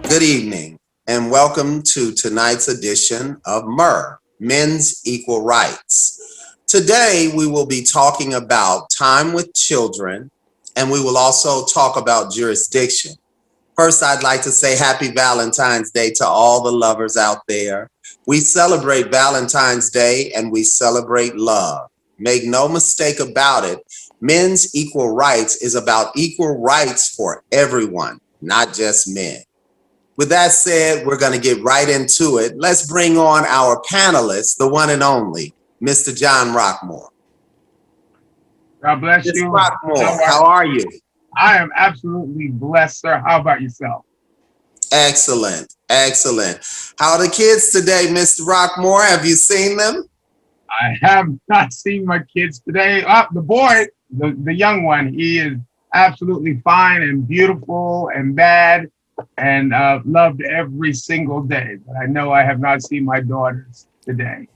Good evening, and welcome to tonight's edition of MER, Men's Equal Rights. Today, we will be talking about time with children, and we will also talk about jurisdiction. First, I'd like to say happy Valentine's Day to all the lovers out there. We celebrate Valentine's Day and we celebrate love. Make no mistake about it, Men's Equal Rights is about equal rights for everyone, not just men. With that said, we're going to get right into it. Let's bring on our panelist, the one and only, Mr. John Rockmore. God bless Mr. you. Rockmore, how are you? I am absolutely blessed, sir. How about yourself? Excellent, excellent. How are the kids today, Mr. Rockmore? Have you seen them? I have not seen my kids today. The boy, the young one, he is absolutely fine and beautiful and bad and loved every single day. But I know I have not seen my daughters today.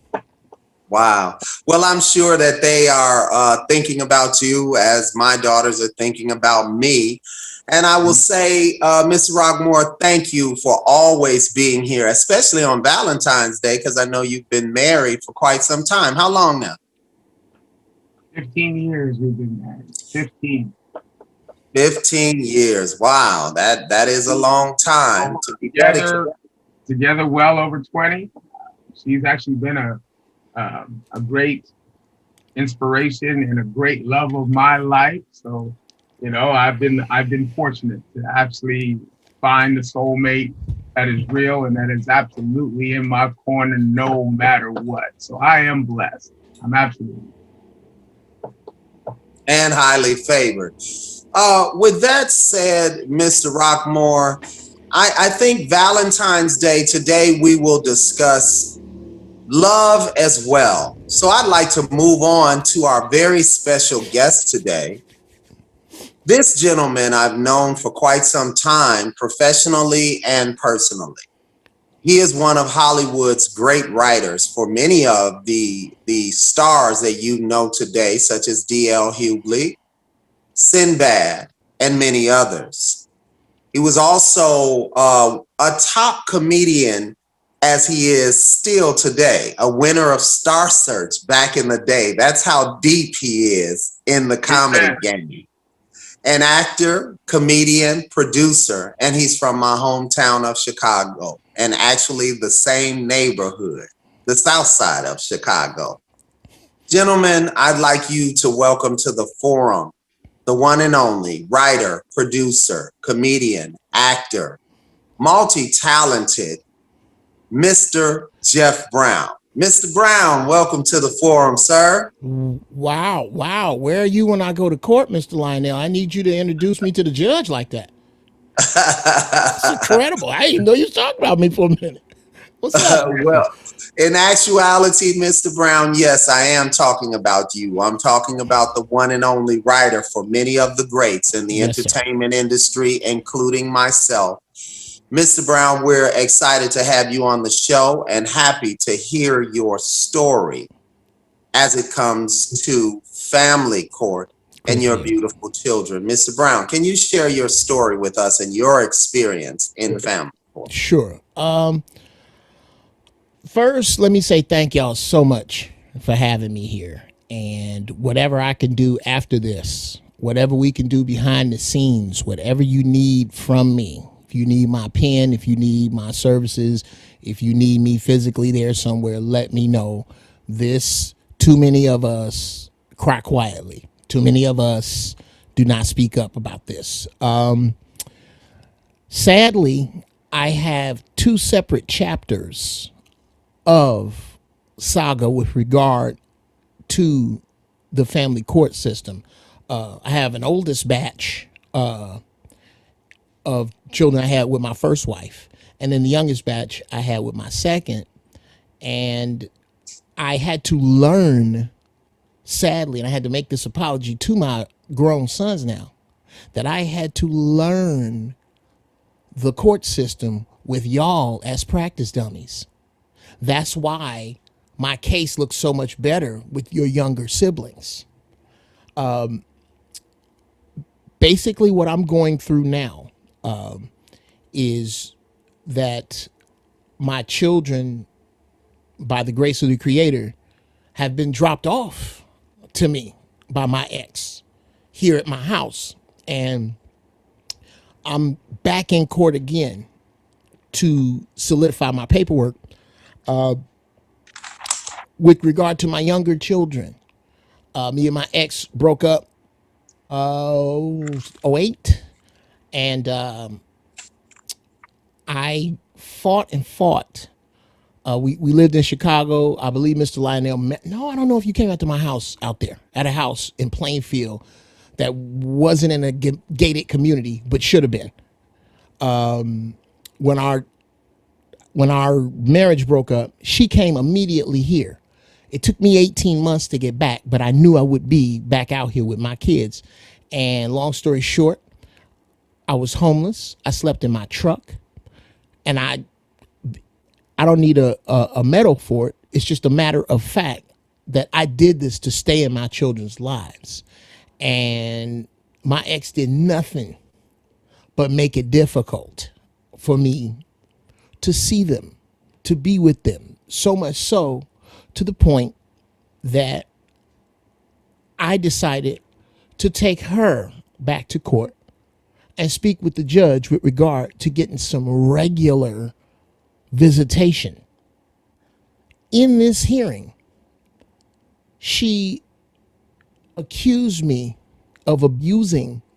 Wow. Well, I'm sure that they are thinking about you as my daughters are thinking about me. And I will say, Mr. Rockmore, thank you for always being here, especially on Valentine's Day, because I know you've been married for quite some time. How long now? 15 years we've been married. 15. 15 years. Wow. That is a long time to be together well over 20. She's actually been a great inspiration and a great love of my life. So, you know, I've been fortunate to actually find the soulmate that is real and that is absolutely in my corner no matter what. So I am blessed. I'm absolutely. And highly favored. With that said, Mr. Rockmore, I think Valentine's Day today we will discuss love as well. So I'd like to move on to our very special guest today. This gentleman I've known for quite some time, professionally and personally. He is one of Hollywood's great writers for many of the stars that you know today, such as D.L. Hughley, Sinbad, and many others. He was also a top comedian as he is still today, a winner of Star Search back in the day. That's how deep he is in the comedy game. An actor, comedian, producer, and he's from my hometown of Chicago, and actually the same neighborhood, the south side of Chicago. Gentlemen, I'd like you to welcome to the forum the one and only writer, producer, comedian, actor, multi-talented, Mr. Geoff Brown. Mr. Brown, welcome to the forum, sir. Wow. Where are you when I go to court, Mr. Lionel? I need you to introduce me to the judge like that. It's incredible. I didn't know you was talking about me for a minute. What's up? Well, in actuality, Mr. Brown, yes, I am talking about you. I'm talking about the one and only writer for many of the greats in the entertainment industry, including myself. Mr. Brown, we're excited to have you on the show and happy to hear your story as it comes to family court and your beautiful children. Mr. Brown, can you share your story with us and your experience in family court? Sure. First, let me say thank y'all so much for having me here. And whatever I can do after this, whatever we can do behind the scenes, whatever you need from me, if you need my pen, if you need my services, if you need me physically there somewhere, let me know. Too many of us cry quietly. Too many of us do not speak up about this. Sadly, I have two separate chapters of saga with regard to the family court system. I have an oldest batch of children I had with my first wife. And then the youngest batch I had with my second. And I had to learn, sadly, and I had to make this apology to my grown sons now, that I had to learn the court system with y'all as practice dummies. That's why my case looks so much better with your younger siblings. Basically, what I'm going through now is that my children, by the grace of the Creator, have been dropped off to me by my ex here at my house. And I'm back in court again to solidify my paperwork with regard to my younger children. Me and my ex broke up '08, and I fought and fought. We lived in Chicago. I believe Mr. Lionel met. No, I don't know if you came out to my house out there, at a house in Plainfield that wasn't in a gated community, but should have been. When our marriage broke up, she came immediately here. It took me 18 months to get back, but I knew I would be back out here with my kids. And long story short, I was homeless. I slept in my truck, and I don't need a medal for it. It's just a matter of fact that I did this to stay in my children's lives. And my ex did nothing but make it difficult for me to see them, to be with them. So much so to the point that I decided to take her back to court and speak with the judge with regard to getting some regular visitation. In this hearing, she accused me of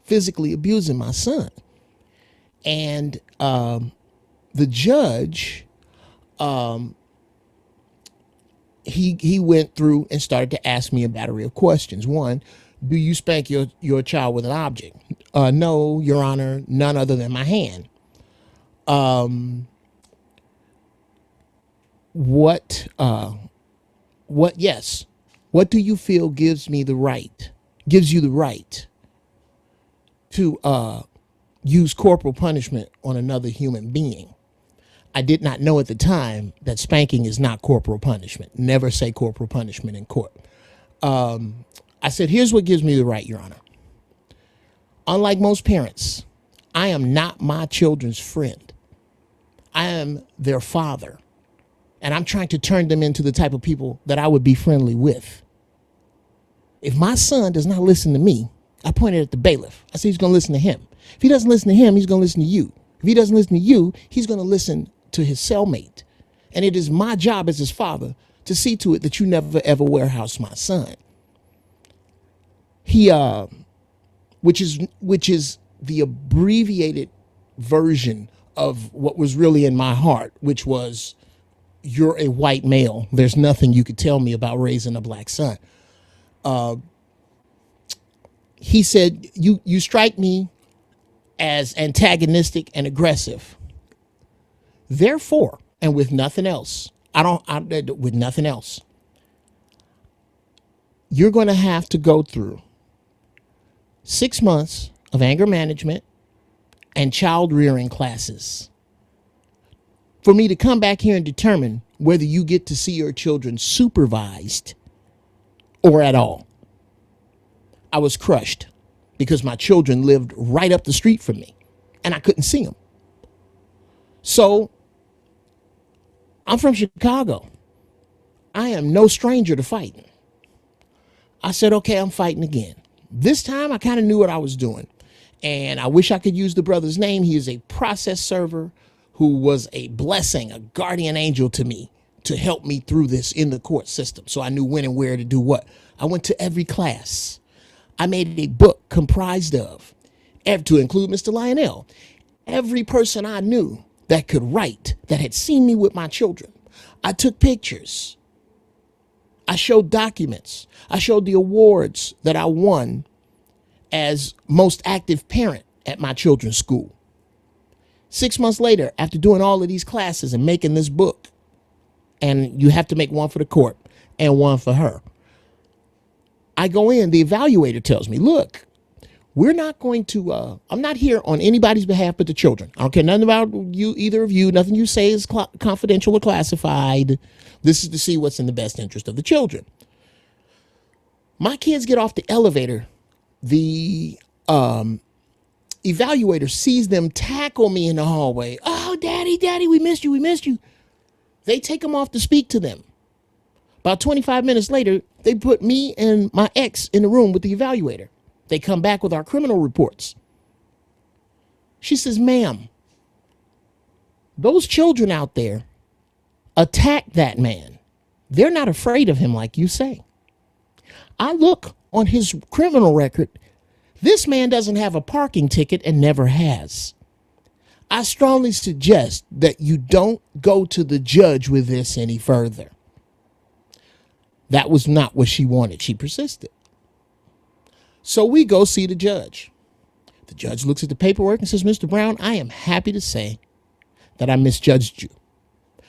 physically abusing my son. And the judge, he went through and started to ask me a battery of questions. One, do you spank your child with an object? No, Your Honor, none other than my hand. Yes. What do you feel gives you the right to use corporal punishment on another human being? I did not know at the time that spanking is not corporal punishment. Never say corporal punishment in court. I said, here's what gives me the right, Your Honor. Unlike most parents, I am not my children's friend. I am their father. And I'm trying to turn them into the type of people that I would be friendly with. If my son does not listen to me, I pointed at the bailiff. I said, he's going to listen to him. If he doesn't listen to him, he's going to listen to you. If he doesn't listen to you, he's going to listen to his cellmate. And it is my job as his father to see to it that you never, ever warehouse my son. He, which is the abbreviated version of what was really in my heart, which was, you're a white male. There's nothing you could tell me about raising a black son. He said, you strike me as antagonistic and aggressive. Therefore, and with nothing else, with nothing else, you're going to have to go through 6 months of anger management and child rearing classes for me to come back here and determine whether you get to see your children supervised or at all. I was crushed because my children lived right up the street from me and I couldn't see them. So I'm from Chicago. I am no stranger to fighting. I said, okay, I'm fighting again. This time I kind of knew what I was doing. And I wish I could use the brother's name. He is a process server who was a blessing, a guardian angel to me to help me through this in the court system. So I knew when and where to do what. I went to every class. I made a book comprised of, to include Mr. Lionel, every person I knew that could write, that had seen me with my children. I took pictures. I showed documents. I showed the awards that I won as most active parent at my children's school. 6 months later, after doing all of these classes and making this book, and you have to make one for the court and one for her, I go in, the evaluator tells me, look, we're not going to, I'm not here on anybody's behalf but the children. I don't care nothing about you, either of you. Nothing you say is confidential or classified. This is to see what's in the best interest of the children. My kids get off the elevator. The evaluator sees them tackle me in the hallway. Oh, daddy, we missed you. They take them off to speak to them. About 25 minutes later, they put me and my ex in the room with the evaluator. They come back with our criminal reports. She says, ma'am, those children out there attacked that man. They're not afraid of him like you say. I look on his criminal record. This man doesn't have a parking ticket and never has. I strongly suggest that you don't go to the judge with this any further. That was not what she wanted. She persisted. So we go see the judge. The judge looks at the paperwork and says, Mr. Brown, I am happy to say that I misjudged you.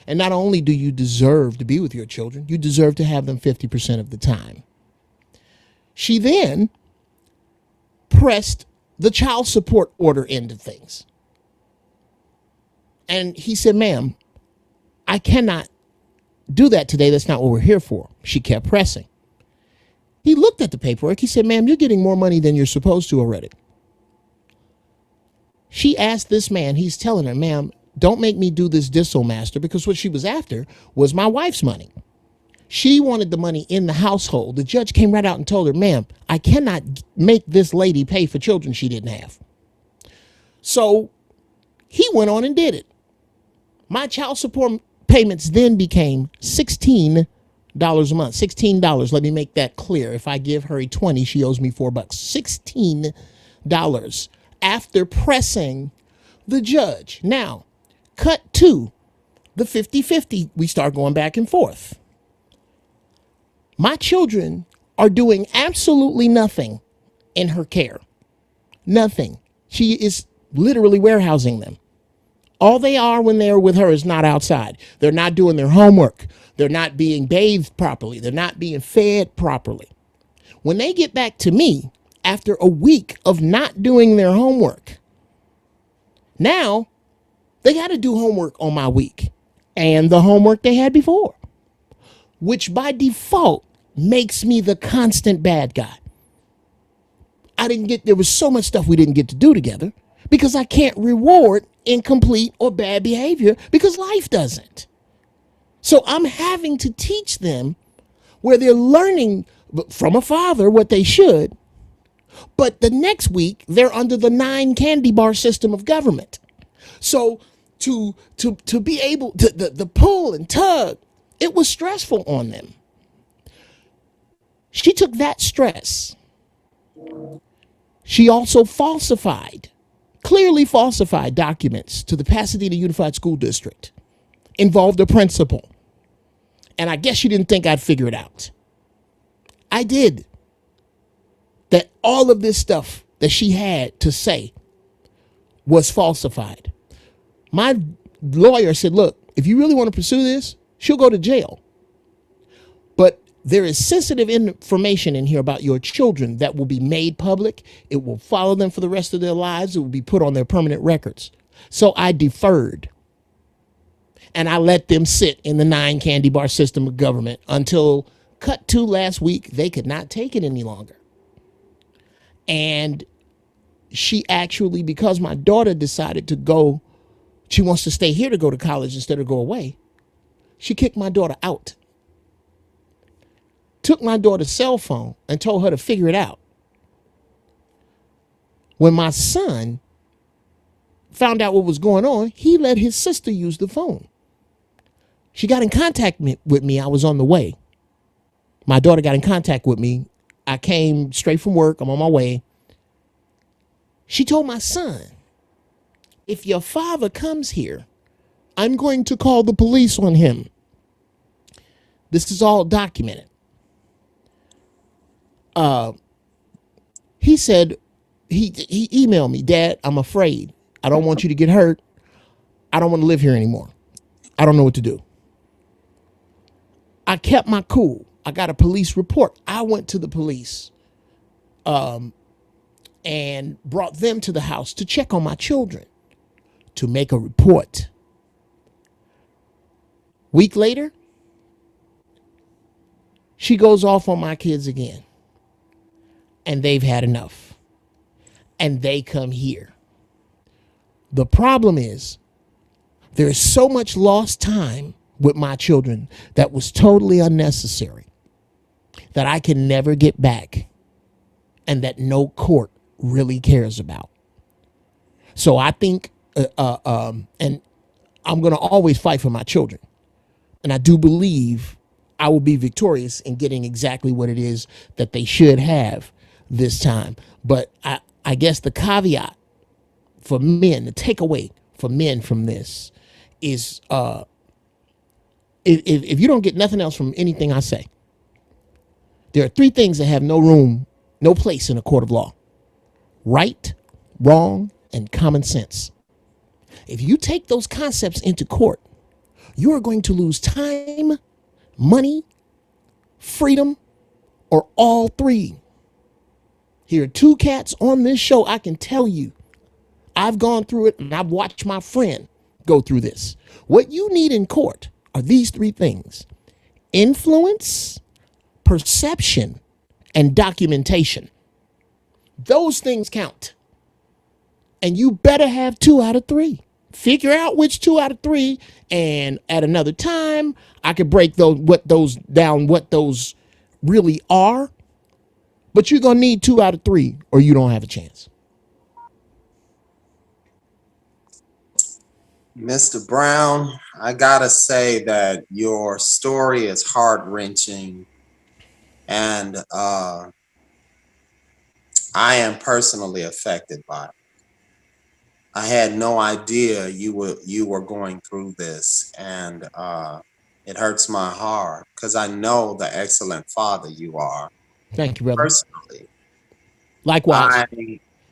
And not only do you deserve to be with your children, you deserve to have them 50% of the time. She then pressed the child support order end of things. And he said, ma'am, I cannot do that today. That's not what we're here for. She kept pressing. He looked at the paperwork. He said, ma'am, you're getting more money than you're supposed to already. She asked this man, he's telling her, ma'am, don't make me do this Disso Master, because what she was after was my wife's money. She wanted the money in the household. The judge came right out and told her, ma'am, I cannot make this lady pay for children she didn't have. So he went on and did it. My child support payments then became $16 a month. $16. Let me make that clear. If I give her a 20, she owes me $4. $16 after pressing the judge. Now, cut to the 50-50. We start going back and forth. My children are doing absolutely nothing in her care. Nothing. She is literally warehousing them. All they are when they're with her is not outside. They're not doing their homework. They're not being bathed properly. They're not being fed properly. When they get back to me after a week of not doing their homework, now they got to do homework on my week and the homework they had before, which by default makes me the constant bad guy. There was so much stuff we didn't get to do together because I can't reward incomplete or bad behavior because life doesn't. So I'm having to teach them where they're learning from a father what they should, but the next week they're under the 9 candy bar system of government. So to be able to the pull and tug, it was stressful on them. She took that stress. She also clearly falsified documents to the Pasadena Unified School District, involved a principal. And I guess she didn't think I'd figure it out. I did. That all of this stuff that she had to say was falsified. My lawyer said, look, if you really want to pursue this, she'll go to jail. But there is sensitive information in here about your children that will be made public. It will follow them for the rest of their lives. It will be put on their permanent records. So I deferred. And I let them sit in the 9 candy bar system of government until cut to last week. They could not take it any longer. And she actually, because my daughter decided to go, she wants to stay here to go to college instead of go away, she kicked my daughter out. Took my daughter's cell phone and told her to figure it out. When my son found out what was going on, he let his sister use the phone. She got in contact with me. I was on the way. My daughter got in contact with me. I came straight from work. I'm on my way. She told my son, if your father comes here, I'm going to call the police on him. This is all documented. He said, he emailed me, Dad, I'm afraid. I don't want you to get hurt. I don't want to live here anymore. I don't know what to do. I kept my cool. I got a police report. I went to the police and brought them to the house to check on my children, to make a report. Week later, she goes off on my kids again. And they've had enough. And they come here. The problem is there's so much lost time with my children that was totally unnecessary, that I can never get back, and that no court really cares about. So I think, and I'm going to always fight for my children. And I do believe I will be victorious in getting exactly what it is that they should have this time. But I guess the caveat for men, the takeaway for men from this is if you don't get nothing else from anything I say, there are three things that have no room, no place in a court of law: right, wrong, and common sense. If you take those concepts into court, you are going to lose time, money, freedom, or all three. Here are two cats on this show. I can tell you, I've gone through it and I've watched my friend go through this. What you need in court are these three things: influence, perception, and documentation. Those things count. And you better have 2 out of 3. Figure out which 2 out of 3, and at another time I could break what those really are. But you're gonna need 2 out of 3, or you don't have a chance. Mr. Brown, I gotta say that your story is heart-wrenching, and I am personally affected by it. I had no idea you were going through this, and it hurts my heart because I know the excellent father you are. Thank you, brother. Personally, Likewise.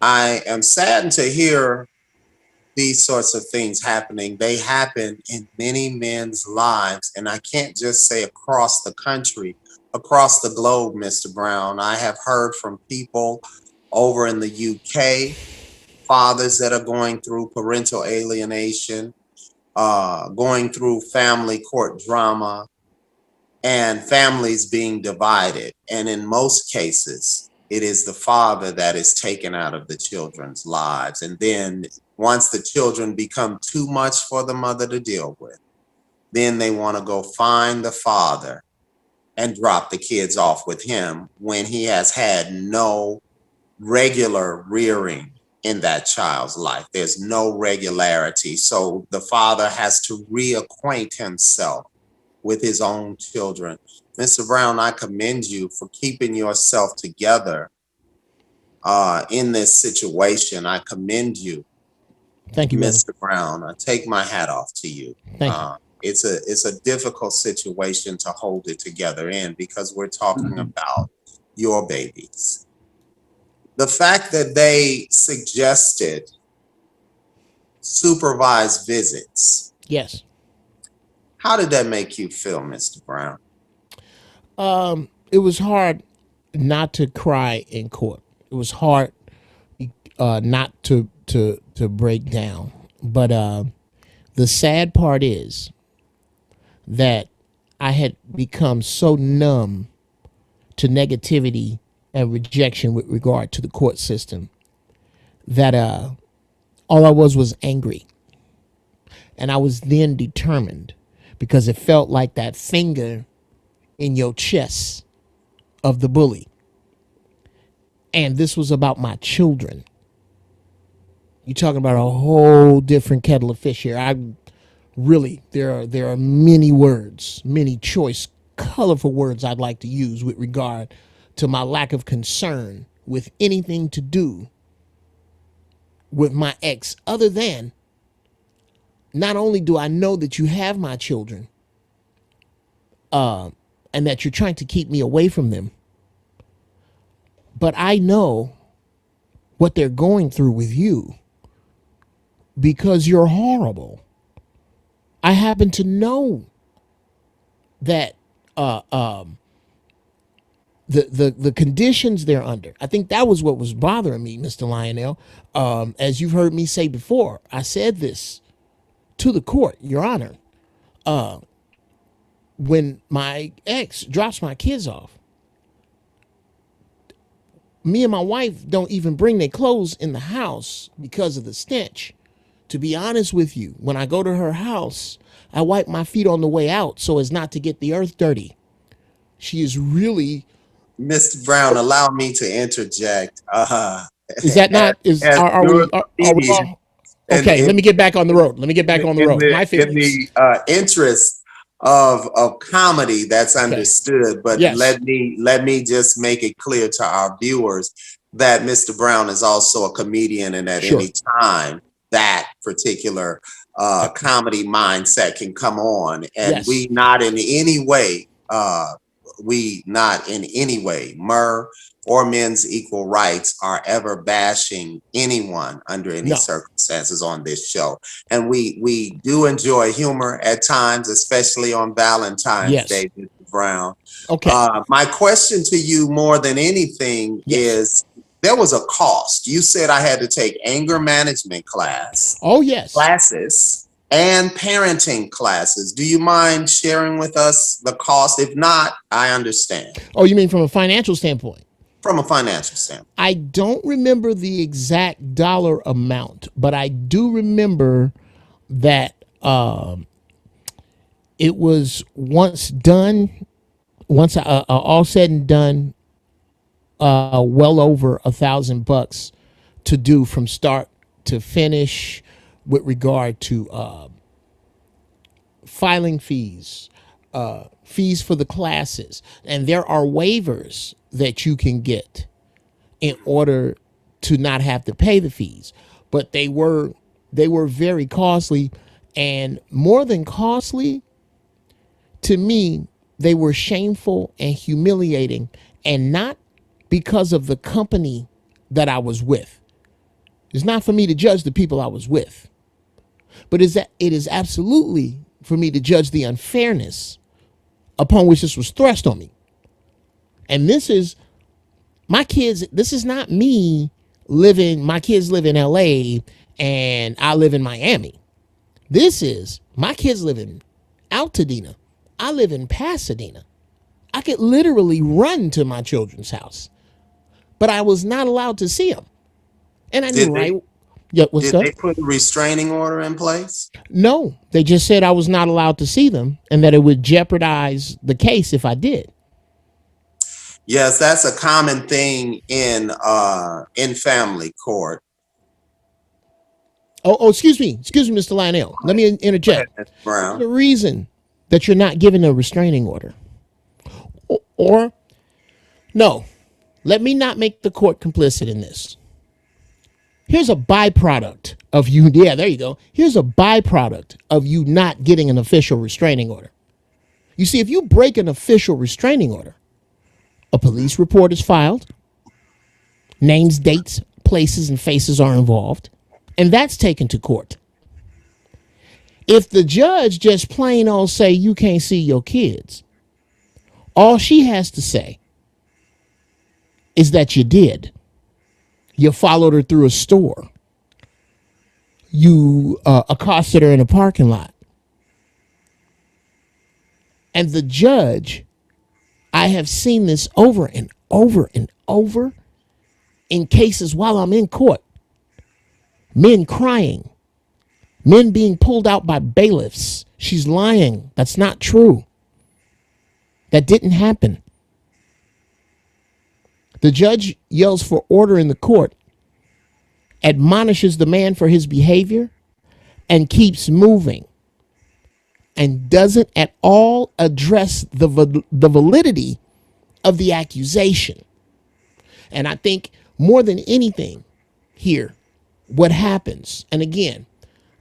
I I am saddened to hear these sorts of things happening. They happen in many men's lives, and I can't just say across the country, across the globe, Mr. Brown. I have heard from people over in the UK, fathers that are going through parental alienation, going through family court drama, and families being divided. And in most cases, it is the father that is taken out of the children's lives. And then once the children become too much for the mother to deal with, then they want to go find the father and drop the kids off with him when he has had no regular rearing in that child's life. There's no regularity. So the father has to reacquaint himself with his own children. Mr. Brown, I commend you for keeping yourself together in this situation. I commend you, Thank you, brother. Mr. Brown. I take my hat off to you. Thank you. It's a difficult situation to hold it together in because we're talking about your babies. The fact that they suggested supervised visits, Yes. how did that make you feel, Mr. Brown? It was hard not to cry in court. It was hard not to break down. But the sad part is that I had become so numb to negativity and rejection with regard to the court system that all I was angry. And I was then determined, because it felt like that finger in your chest of the bully. And this was about my children. You're talking about a whole different kettle of fish here. I really, there are many words, many choice, colorful words I'd like to use with regard to my lack of concern with anything to do with my ex, other than not only do I know that you have my children, and that you're trying to keep me away from them, but I know what they're going through with you, because you're horrible. I happen to know that uh, um, the conditions they're under. I think that was what was bothering me, Mr. Lionel. As you've heard me say before, I said this to the court, Your Honor. When my ex drops my kids off, me and my wife don't even bring their clothes in the house because of the stench. To be honest with you, when I go to her house, I wipe my feet on the way out so as not to get the earth dirty. She is really. Mr. Brown, allow me to interject. Is that As, not is as are you're we a are we comedian, all and okay? Let me get back on the road. Let me get back on the road. My in feelings. the interest of comedy, that's Okay. understood. But Yes. let me just make it clear to our viewers that Mr. Brown is also a comedian, and at Sure. any time that particular comedy mindset can come on, and Yes. we not in any way, MER or men's equal rights, are ever bashing anyone under any No. circumstances on this show. And we do enjoy humor at times, especially on Valentine's Yes. Day, Mr. Brown. Okay. My question to you more than anything Yes. is, there was a cost. You said I had to take anger management Oh yes. classes and parenting classes. Do you mind sharing with us the cost? If not, I understand Oh, you mean from a financial standpoint? from a financial standpoint. I don't remember the exact dollar amount, but I do remember that it was once done, once all said and done, well over $1,000 to do from start to finish with regard to filing fees, fees for the classes, and there are waivers that you can get in order to not have to pay the fees. But they were very costly, and more than costly, to me, they were shameful and humiliating, and not because of the company that I was with. It's not for me to judge the people I was with, but it is absolutely for me to judge the unfairness upon which this was thrust on me. And this is my kids. This is not me living. My kids live in LA and I live in Miami. This is my kids live in Altadena. I live in Pasadena. I could literally run to my children's house, but I was not allowed to see them. And I knew Did they right. Yeah, what's did up? they put a restraining order in place? No, they just said I was not allowed to see them and that it would jeopardize the case if I did. Yes, that's a common thing in family court. Oh, excuse me, Mr. Lionel. Let me Go ahead, interject. Mr. There's Brown. a reason that you're not given a restraining order, or no, let me not make the court complicit in this. Here's a byproduct of you. Yeah, there you go. Here's a byproduct of you not getting an official restraining order. You see, if you break an official restraining order, a police report is filed, names, dates, places, and faces are involved, and that's taken to court. If the judge just plain old say you can't see your kids, all she has to say is that you did. You followed her through a store. You accosted her in a parking lot. And the judge, I have seen this over and over and over in cases while I'm in court. Men crying, men being pulled out by bailiffs. She's lying. That's not true. That didn't happen. The judge yells for order in the court, admonishes the man for his behavior, and keeps moving, and doesn't at all address the validity of the accusation. And I think more than anything here, what happens, and again,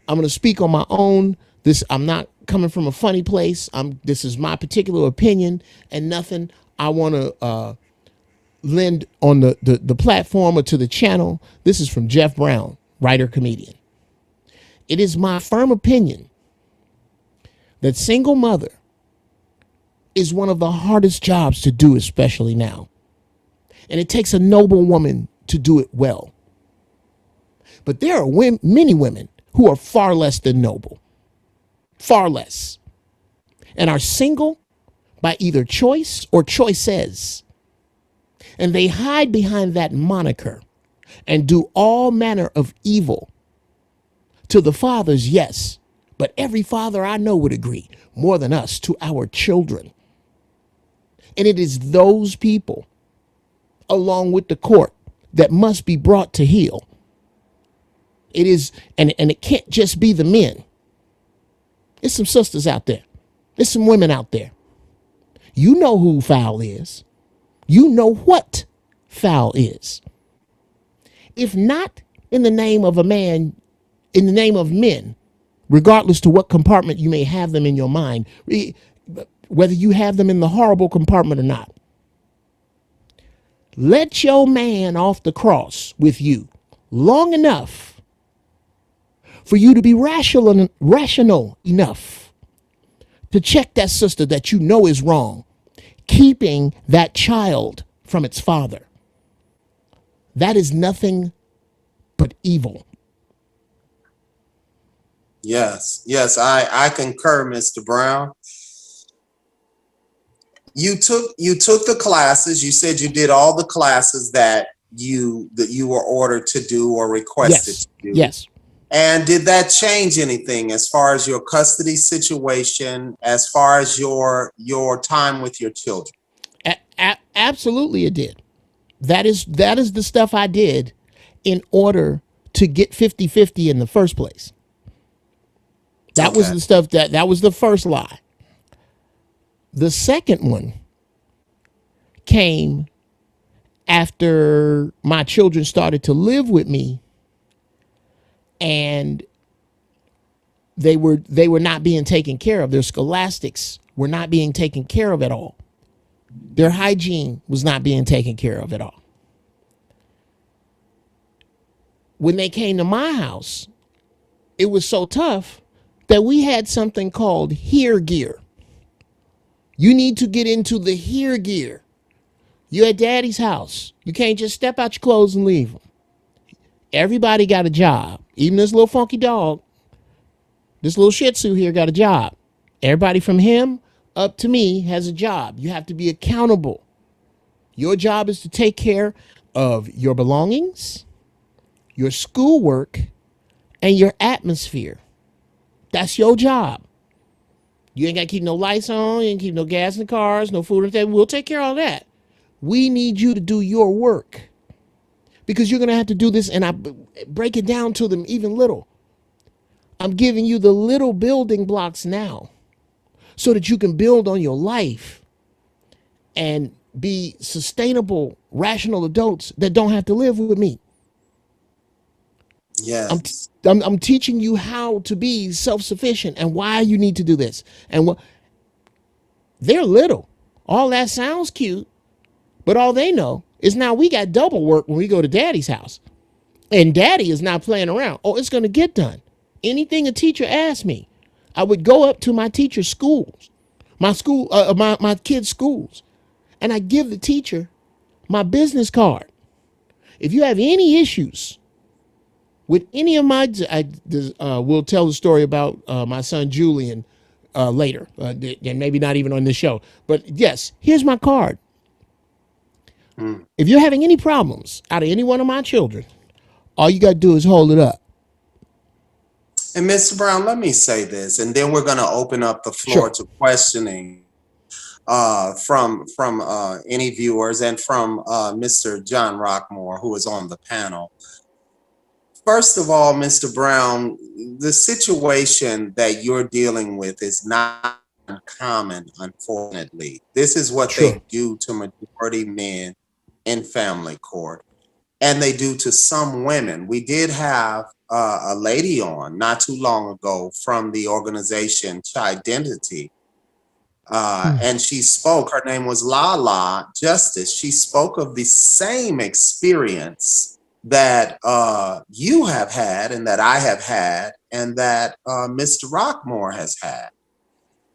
I'm going to speak on my own. I'm not coming from a funny place. This is my particular opinion, and nothing I want to lend on the platform or to the channel. This is from Geoff Brown, writer, comedian. It is my firm opinion that single mother is one of the hardest jobs to do, especially now. And it takes a noble woman to do it well. But there are many women who are far less than noble, far less, and are single by either choice or choices. And they hide behind that moniker and do all manner of evil to the fathers, yes, but every father I know would agree, more than us, to our children. And it is those people, along with the court, that must be brought to heel. It is, and it can't just be the men. There's some sisters out there. There's some women out there. You know who foul is. You know what foul is. If not in the name of a man, in the name of men, regardless to what compartment you may have them in your mind, whether you have them in the horrible compartment or not, let your man off the cross with you long enough for you to be rational enough to check that sister that you know is wrong, keeping that child from its father. That is nothing but evil. Yes, I concur, Mr. Brown. You took the classes. You said you did all the classes that you were ordered to do or requested Yes, to do. yes. And did that change anything as far as your custody situation, as far as your time with your children? Absolutely, it did. That is the stuff I did in order to get 50-50 in the first place. That was Okay. the stuff that was the first lie. The second one came after my children started to live with me, and they were not being taken care of. Their scholastics were not being taken care of at all. Their hygiene was not being taken care of at all. When they came to my house, it was so tough that we had something called here gear. You need to get into the here gear. You're at daddy's house. You can't just step out your clothes and leave them. Everybody got a job. Even this little funky dog, this little shih tzu here got a job. Everybody from him up to me has a job. You have to be accountable. Your job is to take care of your belongings, your schoolwork, and your atmosphere. That's your job. You ain't got to keep no lights on. You ain't keep no gas in the cars, no food on the table. We'll take care of all that. We need you to do your work because you're going to have to do this. And I break it down to them even little. I'm giving you the little building blocks now so that you can build on your life and be sustainable, rational adults that don't have to live with me. I'm, Yes. I'm teaching you how to be self-sufficient and why you need to do this. And they're little. All that sounds cute, but all they know is now we got double work when we go to daddy's house. And daddy is not playing around. Oh, it's going to get done. Anything a teacher asked me, I would go up to my teacher's schools, my kids' schools, and I give the teacher my business card. If you have any issues with any of my, we'll tell the story about my son Julian later, and maybe not even on this show. But yes, here's my card. Mm. If you're having any problems out of any one of my children, all you got to do is hold it up. And Mr. Brown, let me say this, and then we're going to open up the floor Sure. to questioning from any viewers and from Mr. John Rockmore, who is on the panel. First of all, Mr. Brown, the situation that you're dealing with is not uncommon, unfortunately. This is what Sure. they do to majority men in family court, and they do to some women. We did have a lady on not too long ago from the organization Chidentity, and she spoke. Her name was Lala Justice. She spoke of the same experience that you have had, and that I have had, and that Mr. Rockmore has had.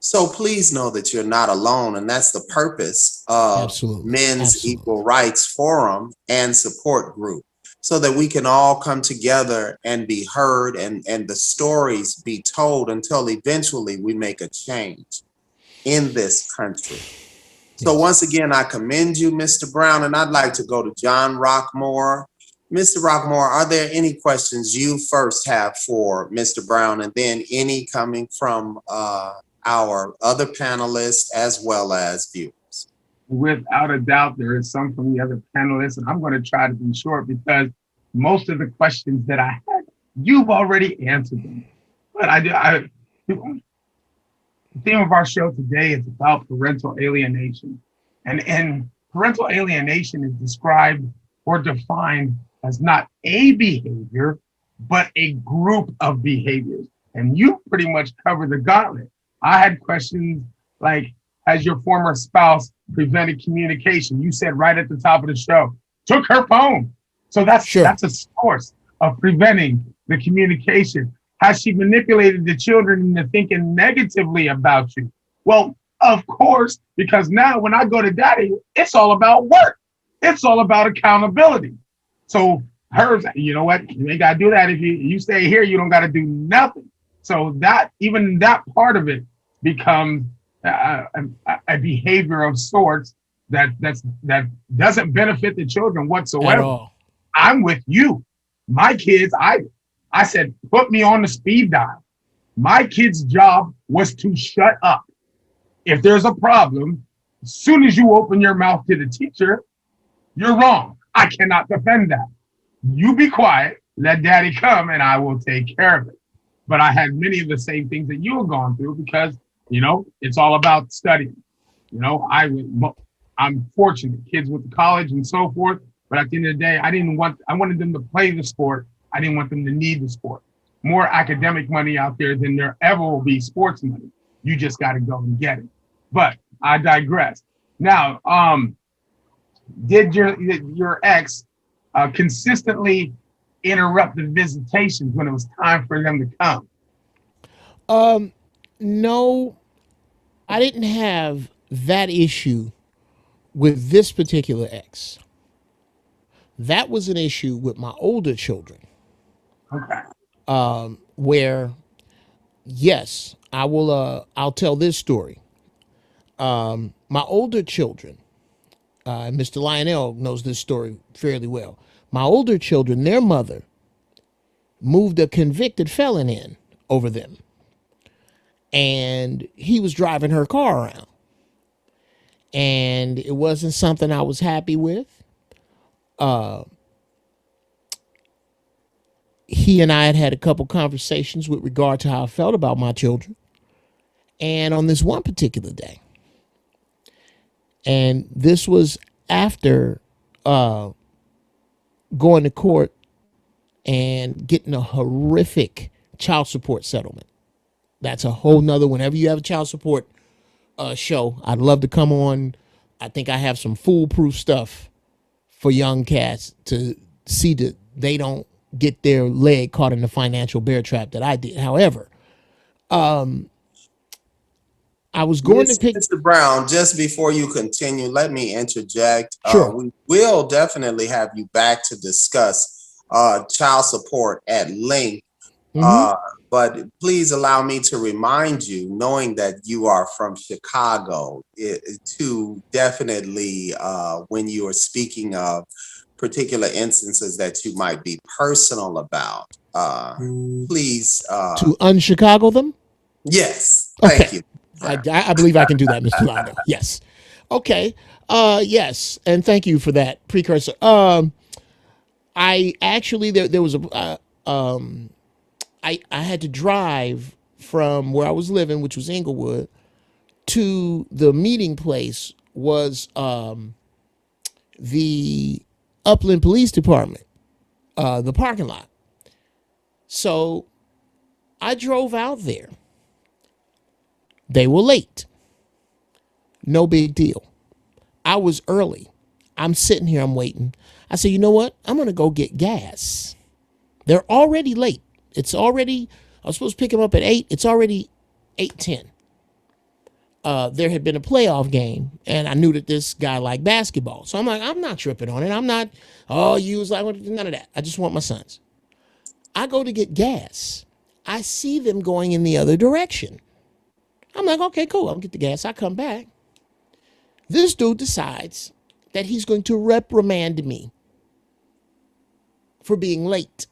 So please know that you're not alone, and that's the purpose of Absolutely. Men's Absolutely. Equal Rights Forum and Support Group, so that we can all come together and be heard, and the stories be told until eventually we make a change in this country. So Yes. once again, I commend you, Mr. Brown, and I'd like to go to John Rockmore. Mr. Rockmore, are there any questions you first have for Mr. Brown, and then any coming from our other panelists as well as viewers? Without a doubt, there is some from the other panelists, and I'm going to try to be short because most of the questions that I had, you've already answered them. But the theme of our show today is about parental alienation. And parental alienation is described or defined as not a behavior, but a group of behaviors. And you pretty much covered the gauntlet. I had questions like, has your former spouse prevented communication? You said right at the top of the show, took her phone. So Sure. that's a source of preventing the communication. Has she manipulated the children into thinking negatively about you? Well, of course, because now when I go to daddy, it's all about work. It's all about accountability. So hers, you know what? You ain't got to do that. If you stay here, you don't got to do nothing. So that even that part of it becomes a behavior of sorts that doesn't benefit the children At whatsoever. all. I'm with you. My kids, I said, put me on the speed dial. My kid's job was to shut up. If there's a problem, as soon as you open your mouth to the teacher, you're wrong. I cannot defend that. You be quiet, let daddy come, and I will take care of it. But I had many of the same things that you have gone through because, it's all about studying. I'm fortunate. Kids went to college and so forth. But at the end of the day, I wanted them to play the sport. I didn't want them to need the sport. More academic money out there than there ever will be sports money. You just got to go and get it. But I digress. Now, did your ex consistently interrupt the visitations when it was time for them to come? No, I didn't have that issue with this particular ex. That was an issue with my older children, Okay. where yes, I will. I'll tell this story. My older children, Mr. Lionel knows this story fairly well. My older children, their mother moved a convicted felon in over them, and he was driving her car around, and it wasn't something I was happy with. He and I had a couple conversations with regard to how I felt about my children. And on this one particular day, and this was after going to court and getting a horrific child support settlement. That's a whole nother, whenever you have a child support show, I'd love to come on. I think I have some foolproof stuff for young cats to see that they don't get their leg caught in the financial bear trap that I did. However, I was going to pick. Mr. Brown, just before you continue, let me interject. Sure. We will definitely have you back to discuss child support at length. Mm-hmm. Uh, but please allow me to remind you, knowing that you are from Chicago, to definitely, when you are speaking of particular instances that you might be personal about, please, To un-Chicago them? yes, thank Okay. you. I believe I can do that, Mr. Lionel. Yes. Okay. Yes. And thank you for that precursor. I actually, there was I had to drive from where I was living, which was Inglewood, to the meeting place was the Upland Police Department, the parking lot. So I drove out there. They were late. No big deal. I was early. I'm sitting here, I'm waiting. I said, you know what? I'm going to go get gas. They're already late. It's already, I was supposed to pick them up at 8. It's already 8:10. there had been a playoff game, and I knew that this guy liked basketball. So I'm like, I'm not tripping on it. I'm not, oh, you was like, none of that. I just want my sons. I go to get gas. I see them going in the other direction. I'm like, okay, cool. I'll get the gas. I come back. This dude decides that he's going to reprimand me for being late.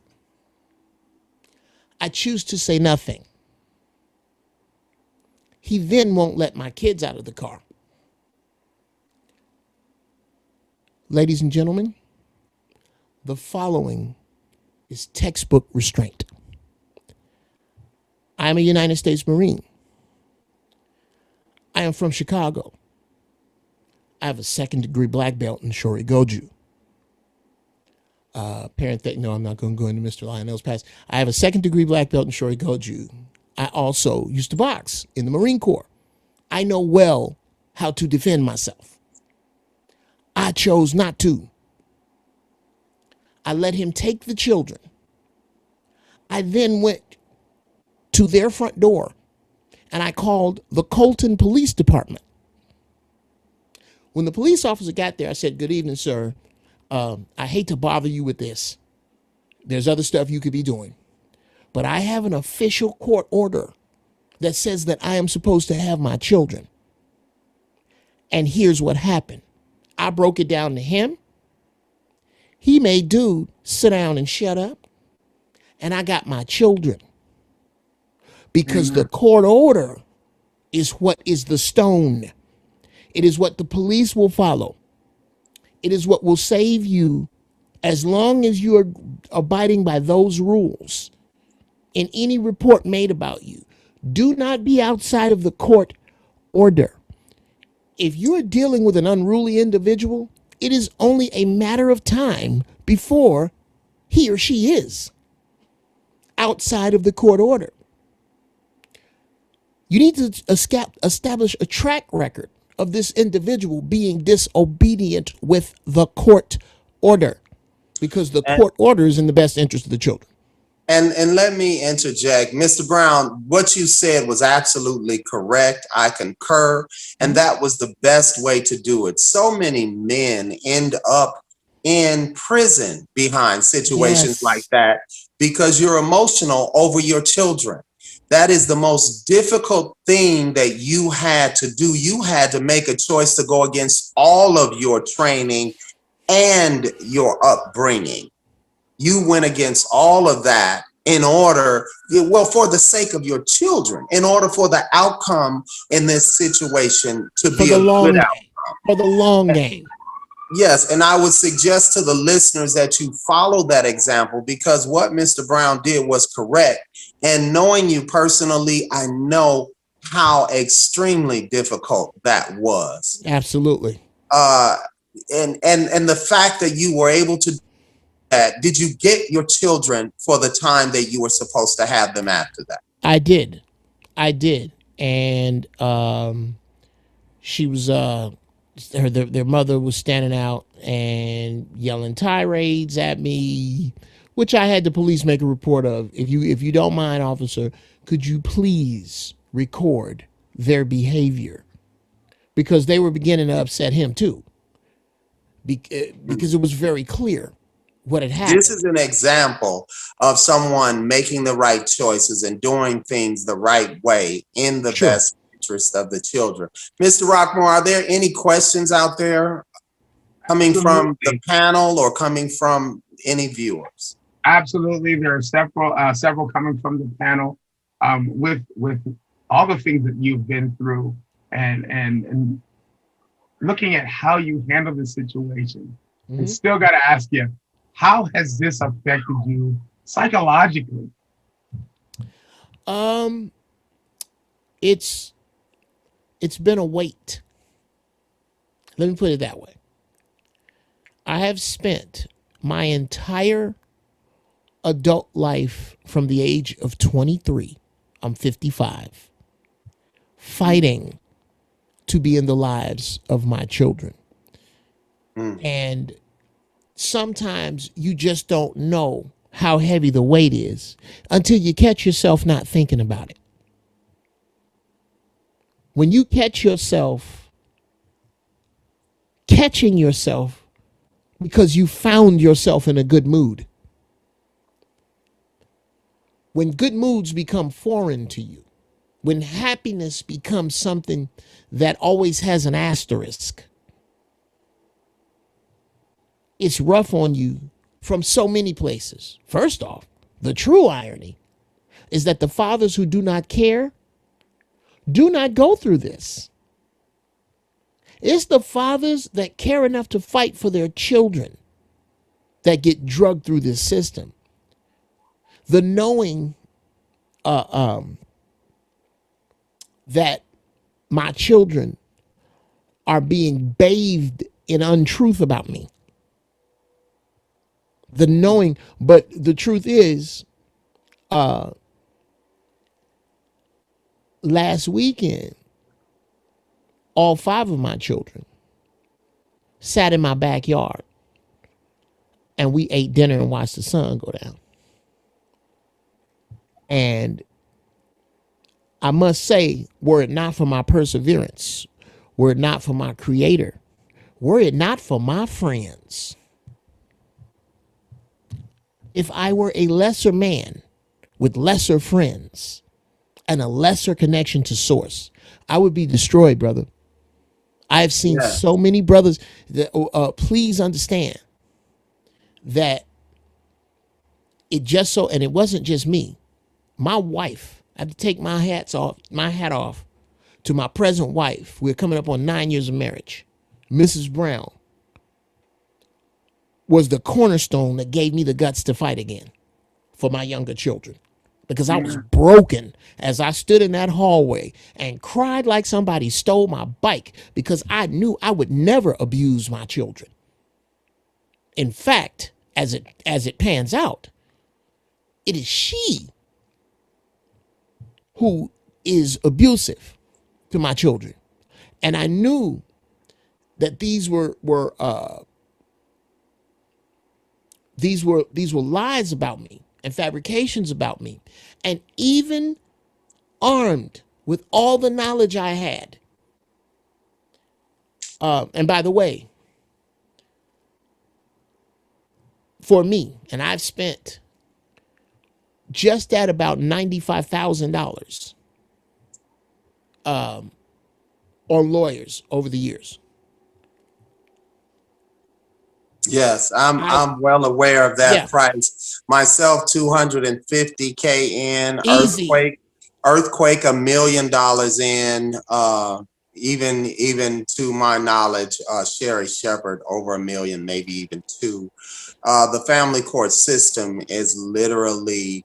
I choose to say nothing. He then won't let my kids out of the car. Ladies and gentlemen, the following is textbook restraint. I am a United States Marine. I am from Chicago. I have a 2nd degree black belt in Shori Goju. No, I'm not going to go into Mr. Lionel's past. I have a 2nd degree black belt in Shori Goju. I also used to box in the Marine Corps. I know well how to defend myself. I chose not to. I let him take the children. I then went to their front door and I called the Colton Police Department. When the police officer got there, I said, "Good evening, sir. I hate to bother you with this. There's other stuff you could be doing. But I have an official court order that says that I am supposed to have my children. And here's what happened." I broke it down to him. He made dude sit down and shut up. And I got my children. Because the court order is what is the stone. It is what the police will follow. It is what will save you as long as you are abiding by those rules. In any report made about you, do not be outside of the court order. If you're dealing with an unruly individual, it is only a matter of time before he or she is outside of the court order. You need to establish a track record of this individual being disobedient with the court order, because the court order is in the best interest of the children. And let me interject. Mr. Brown, what you said was absolutely correct. I concur. And that was the best way to do it. So many men end up in prison behind situations like that because you're emotional over your children. That is the most difficult thing that you had to do. You had to make a choice to go against all of your training and your upbringing. You went against all of that in order, well, for the sake of your children, in order for the outcome in this situation to be a good outcome. For the long game. Yes, and I would suggest to the listeners that you follow that example, because what Mr. Brown did was correct. And knowing you personally, I know how extremely difficult that was. Absolutely. And the fact that you were able to do that, did you get your children for the time that you were supposed to have them after that? I did. And she was their mother was standing out and yelling tirades at me, which I had the police make a report of. If you don't mind, officer, could you please record their behavior? Because they were beginning to upset him too. Because it was very clear what had happened. This is an example of someone making the right choices and doing things the right way in the best interest of the children. Mr. Rockmore, are there any questions out there coming from the panel or coming from any viewers? Absolutely. There are several coming from the panel with all the things that you've been through and looking at how you handle the situation. And still got to ask you, how has this affected you psychologically? It's been a weight. Let me put it that way. I have spent my entire adult life from the age of 23, I'm 55, fighting to be in the lives of my children. And sometimes you just don't know how heavy the weight is until you catch yourself not thinking about it. When you catch yourself catching yourself because you found yourself in a good mood, when good moods become foreign to you, when happiness becomes something that always has an asterisk, it's rough on you from so many places. First off, the true irony is that the fathers who do not care do not go through this. It's the fathers that care enough to fight for their children that get drugged through this system. The knowing that my children are being bathed in untruth about me. The knowing, but the truth is, last weekend, all 5 of my children sat in my backyard and we ate dinner and watched the sun go down. And I must say, were it not for my perseverance, were it not for my creator, were it not for my friends, if I were a lesser man with lesser friends and a lesser connection to source, I would be destroyed, brother. I have seen Yeah. so many brothers that, please understand that it just so, and it wasn't just me. My wife, I have to take my hat off to my present wife. We're coming up on 9 years of marriage. Mrs. Brown was the cornerstone that gave me the guts to fight again for my younger children. Because I was broken as I stood in that hallway and cried like somebody stole my bike because I knew I would never abuse my children. In fact, as it pans out, it is she who is abusive to my children. And I knew that these were lies about me and fabrications about me. And even armed with all the knowledge I had. And by the way, for me, and I've spent just at about $95,000 on lawyers over the years. Yes, I'm well aware of that Yeah. price. Myself, 250K in Easy. earthquake, $1 million in. Even to my knowledge, Sherry Shepherd over $1 million, maybe even two. The family court system is literally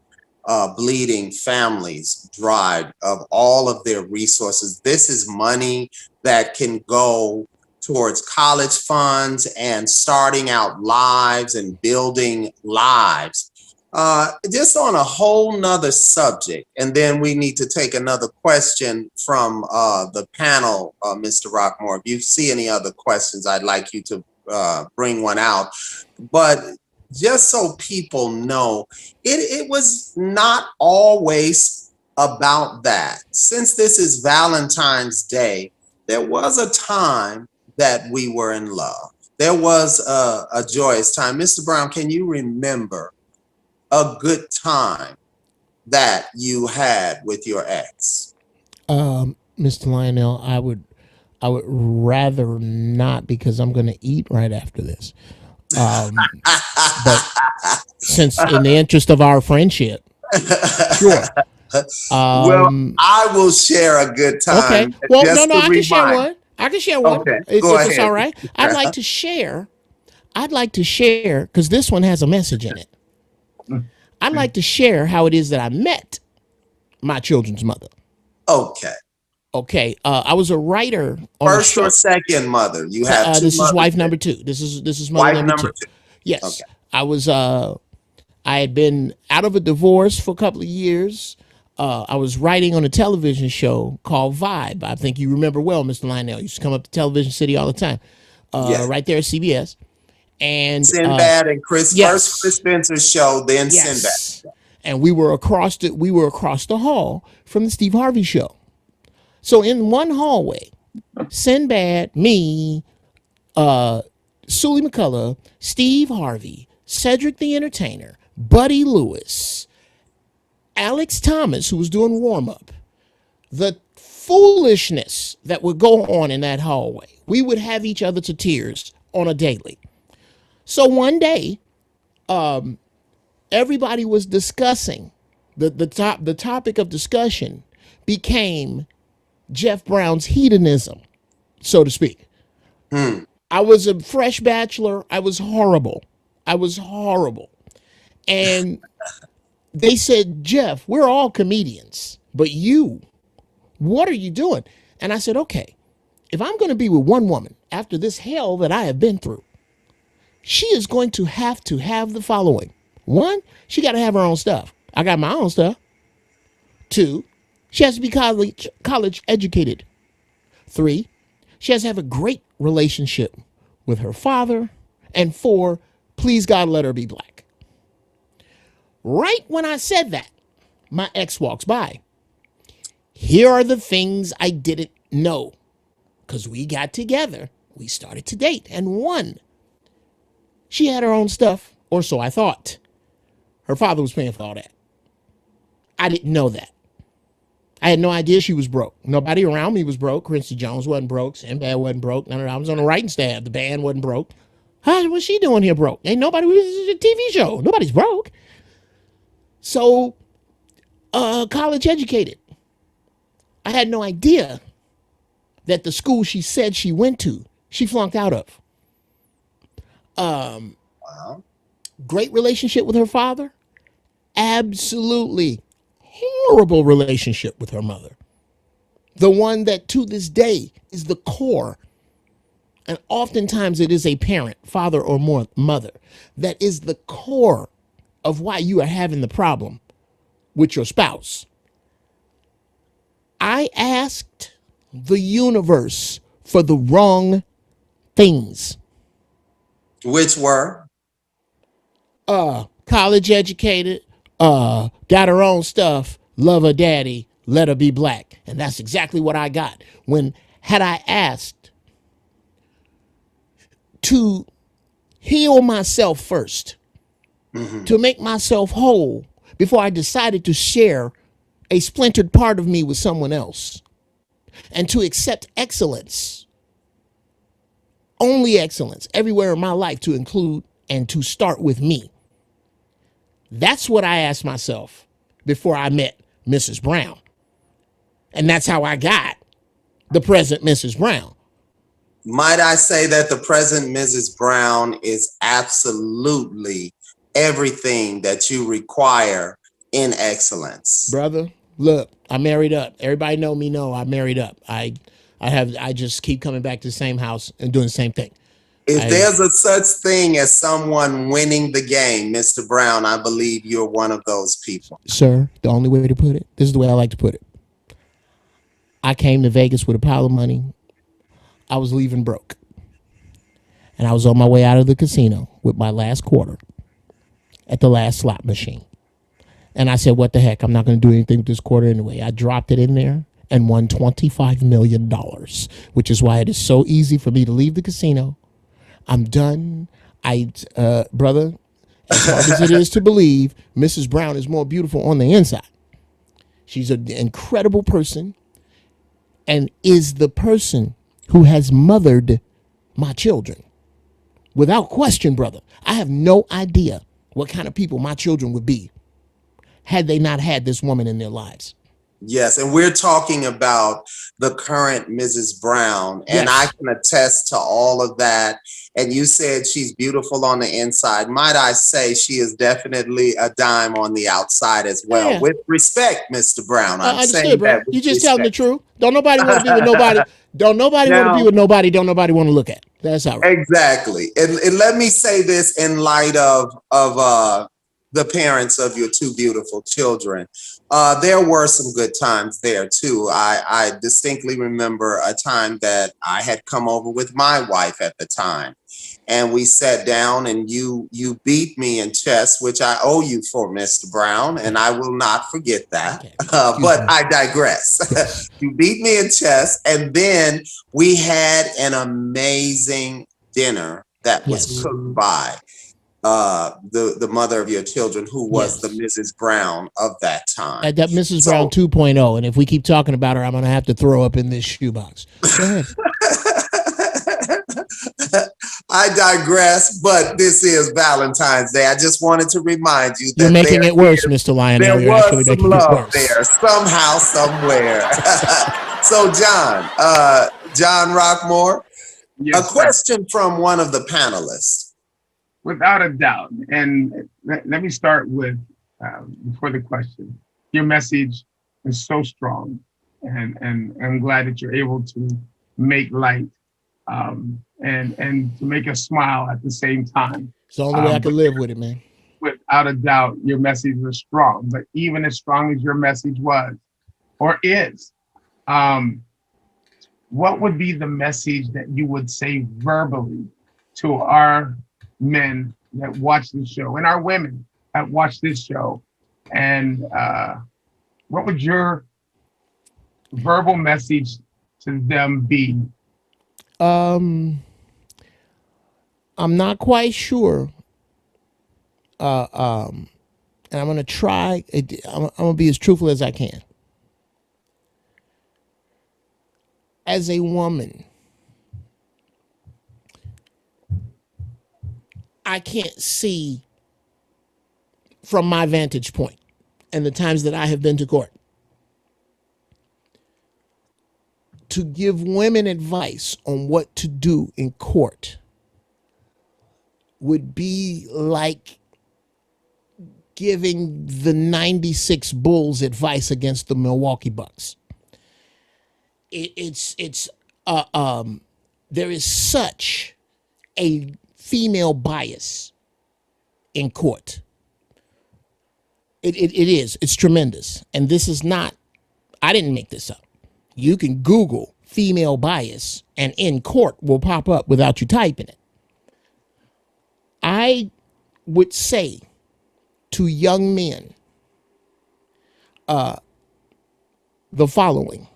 bleeding families dry of all of their resources. This is money that can go towards college funds and starting out lives and building lives. Just on a whole nother subject. And then we need to take another question from the panel, Mr. Rockmore. If you see any other questions, I'd like you to bring one out. But just so people know, it was not always about that. Since this is Valentine's Day, there was a time that we were in love. There was a joyous time. Mr. Brown, can you remember a good time that you had with your ex? Mr. Lionel, I would rather not because I'm going to eat right after this. But since in the interest of our friendship, sure. Well, I will share a good Okay. time Well, just no, to I can share remind. one. I can share one. Okay, If go it's ahead. all right. I'd like to share because this one has a message in it. I'd like to share how it is that I met my children's mother. Okay. Okay. I was a writer on a First or show. second mother? You have two This is mothers. wife number 2. This is mother Wife number number 2. two. Yes. Okay. I had been out of a divorce for a couple of years. I was writing on a television show called Vibe. I think you remember well, Mr. Lionel. Used to come up to Television City all the time. Yeah. Right there at CBS. And Sinbad and Chris, first Chris yes, Spencer's show, then Sinbad. yes. And we were across the hall from the Steve Harvey show. So in one hallway, Sinbad, me, Sully McCullough, Steve Harvey, Cedric the Entertainer, Buddy Lewis, Alex Thomas, who was doing warm up, the foolishness that would go on in that hallway. We would have each other to tears on a daily. So one day, everybody was discussing the topic of discussion became Jeff Brown's hedonism, so to speak. Hmm. I was a fresh bachelor. I was horrible. I was horrible. And they said, Jeff, we're all comedians, but you, what are you doing? And I said, okay, if I'm going to be with one woman after this hell that I have been through, she is going to have the following. One, she got to have her own stuff. I got my own stuff. Two, she has to be college educated. Three, she has to have a great relationship with her father. And four, please God, let her be black. Right when I said that, my ex walks by. Here are the things I didn't know. Because we got together, we started to date. And one, she had her own stuff, or so I thought. Her father was paying for all that. I didn't know that. I had no idea she was broke. Nobody around me was broke. Quincy Jones wasn't broke. Sinbad wasn't broke. None of that. I was on the writing staff. The band wasn't broke. What's she doing here broke? Ain't nobody. This is a TV show. Nobody's broke. So, college educated. I had no idea that the school she said she went to, she flunked out of. Wow. Great relationship with her father. Absolutely horrible relationship with her mother. The one that to this day is the core. And oftentimes it is a parent, father or more mother, that is the core of why you are having the problem with your spouse. I asked the universe for the wrong things. Which were? College educated, got her own stuff, love her daddy, let her be black. And that's exactly what I got. When had I asked to heal myself first, to make myself whole before I decided to share a splintered part of me with someone else, and to accept excellence, only excellence, everywhere in my life to include and to start with me. That's what I asked myself before I met Mrs. Brown. And that's how I got the present Mrs. Brown. Might I say that the present Mrs. Brown is absolutely everything that you require in excellence. Brother, look, I married up. Everybody know I married up. I just keep coming back to the same house and doing the same thing. If there's a such thing as someone winning the game, Mr. Brown, I believe you're one of those people. Sir, the only way to put it, this is the way I like to put it. I came to Vegas with a pile of money. I was leaving broke. And I was on my way out of the casino with my last quarter at the last slot machine. And I said, what the heck? I'm not going to do anything with this quarter anyway. I dropped it in there and won $25 million, which is why it is so easy for me to leave the casino. I'm done. Brother, as hard as it is to believe, Mrs. Brown is more beautiful on the inside. She's an incredible person and is the person who has mothered my children. Without question, brother, I have no idea what kind of people my children would be had they not had this woman in their lives. Yes, and we're talking about the current Mrs. Brown, and I can attest to all of that. And you said she's beautiful on the inside. Might I say she is definitely a dime on the outside as well. Yeah. With respect, Mr. Brown. I'm Understood, saying bro. that with You just respect. telling the truth. Don't nobody want to be with nobody. Don't nobody want to be with nobody. Don't nobody want to look at. That's all right. Exactly. And let me say this in light of the parents of your two beautiful children. There were some good times there too. I distinctly remember a time that I had come over with my wife at the time. and we sat down, and you beat me in chess, which I owe you for, Mr. Brown, and I will not forget that. Okay. Excuse But me. I digress. You beat me in chess, and then we had an amazing dinner that was Yes. cooked by the mother of your children, who was the Yes. Mrs. Brown of that time. That Mrs. Brown So 2.0. And if we keep talking about her, I'm going to have to throw up in this shoebox. Go ahead. I digress, but this is Valentine's Day. I just wanted to remind you You're that making it worse, Mr. Lionel. there You're actually was some making it love worse. there somehow, somewhere. So, John Rockmore, a Yes, sir. question from one of the panelists. Without a doubt. And let me start with, before the question, your message is so strong. And I'm glad that you're able to make light and to make us smile at the same time. It's the only way I But can live with it, man. without a doubt, your message was strong. But even as strong as your message was or is, um, what would be the message that you would say verbally to our men that watch this show and our women that watch this show? And what would your verbal message to them be? I'm not quite sure. And I'm going to try. I'm going to be as truthful as I can. As a woman, I can't see from my vantage point and the times that I have been to court to give women advice on what to do in court would be like giving the 96 Bulls advice against the Milwaukee Bucks. There is such a female bias in court. It's tremendous. And this is not, I didn't make this up. You can Google female bias and in court will pop up without you typing it. I would say to young men the following.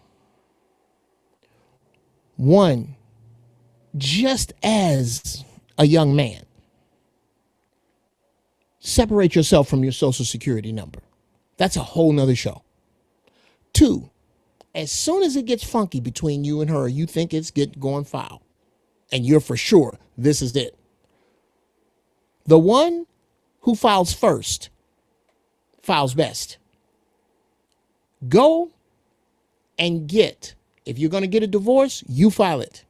One, just as a young man, separate yourself from your social security number. That's a whole nother show. Two, as soon as it gets funky between you and her, you think it's going foul, and you're for sure this is it. The one who files first files best. Go and get, if you're going to get a divorce, you file it.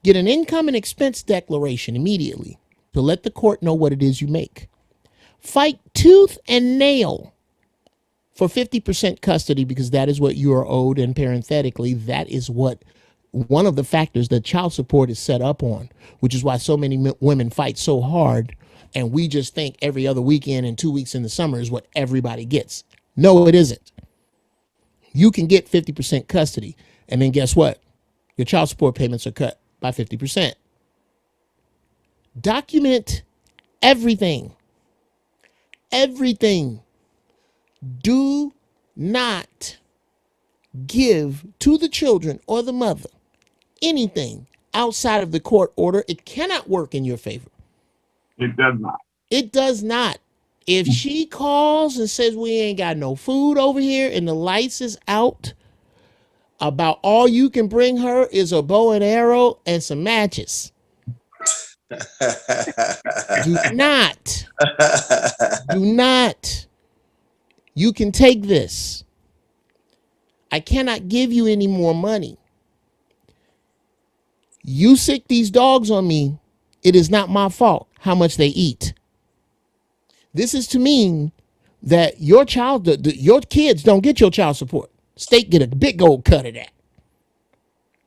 Get an income and expense declaration immediately to let the court know what it is you make. Fight tooth and nail for 50% custody because that is what you are owed, and parenthetically, that is what one of the factors that child support is set up on, which is why so many women fight so hard, and we just think every other weekend and 2 weeks in the summer is what everybody gets. No, it isn't. You can get 50% custody, and then guess what? Your child support payments are cut by 50%. Document everything. Everything. Do not give to the children or the mother anything outside of the court order. It cannot work in your favor. It does not. It does not. If she calls and says we ain't got no food over here and the lights is out, about all you can bring her is a bow and arrow and some matches. Do not. Do not. You can take this. I cannot give you any more money. You sick these dogs on me. It is not my fault how much they eat. This is to mean that your your kids don't get your child support. State get a big old cut of that.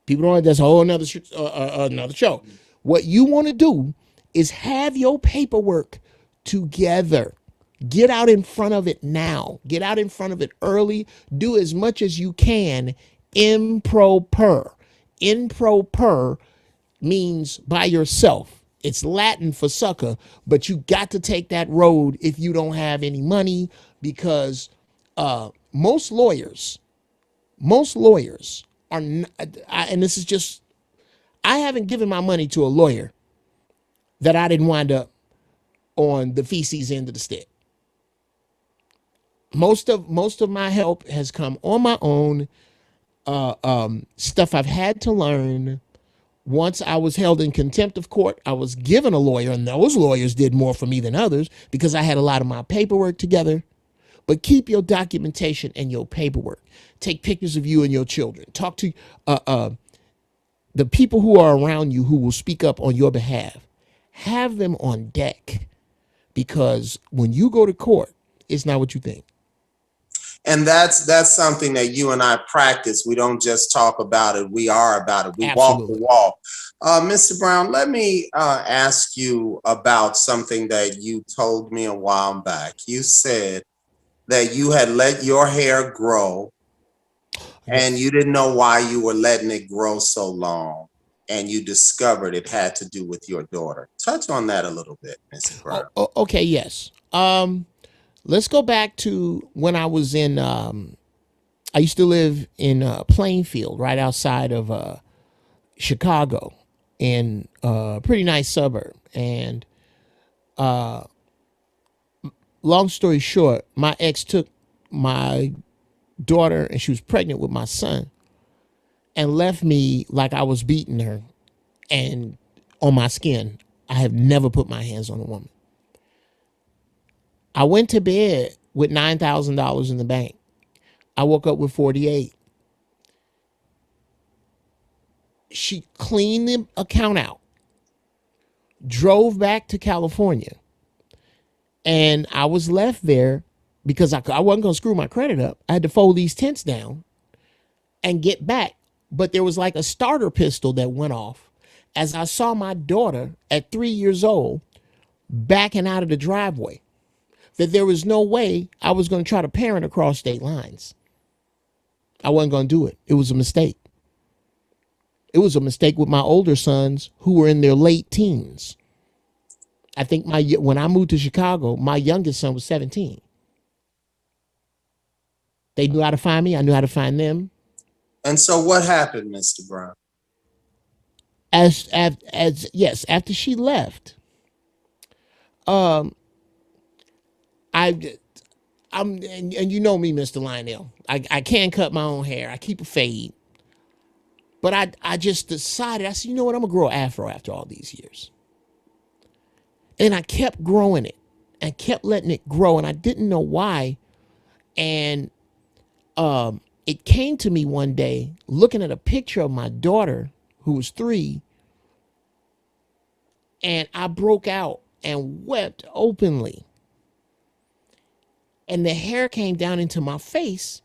People don't. That's a whole another show. What you want to do is have your paperwork together. Get out in front of it now. Get out in front of it early. Do as much as you can improper. Improper means by yourself. It's Latin for sucker, but you got to take that road if you don't have any money, because most lawyers are not, and this is just, I haven't given my money to a lawyer that I didn't wind up on the feces end of the stick. Most of my help has come on my own. Stuff I've had to learn. Once I was held in contempt of court, I was given a lawyer, and those lawyers did more for me than others because I had a lot of my paperwork together. But keep your documentation and your paperwork. Take pictures of you and your children. Talk to the people who are around you who will speak up on your behalf. Have them on deck, because when you go to court, it's not what you think. And that's something that you and I practice. We don't just talk about it, we are about it. We walk the Absolutely. walk. Mr. Brown, let me ask you about something that you told me a while back. You said that you had let your hair grow and Yes. you didn't know why you were letting it grow so long, and you discovered it had to do with your daughter. Touch on that a little bit, Mr. Brown. Okay. Yes. Let's go back to when I was in. I used to live in Plainfield, right outside of Chicago, in a pretty nice suburb. And long story short, my ex took my daughter, and she was pregnant with my son, and left me like I was beating her and on my skin. I have never put my hands on a woman. I went to bed with $9,000 in the bank. I woke up with 48. She cleaned the account out, drove back to California, and I was left there because I wasn't going to screw my credit up. I had to fold these tents down and get back. But there was like a starter pistol that went off as I saw my daughter at 3 years old backing out of the driveway. That there was no way I was going to try to parent across state lines. I wasn't going to do it. It was a mistake. It was a mistake with my older sons who were in their late teens. I think when I moved to Chicago, my youngest son was 17. They knew how to find me. I knew how to find them. And so what happened, Mr. Brown? As yes, after she left, um, I and you know me, Mr. Lionel. I can cut my own hair. I keep a fade. But I just decided, I said, you know what, I'm gonna grow an afro after all these years. And I kept growing it and kept letting it grow, and I didn't know why. And it came to me one day looking at a picture of my daughter who was 3, and I broke out and wept openly. And the hair came down into my face,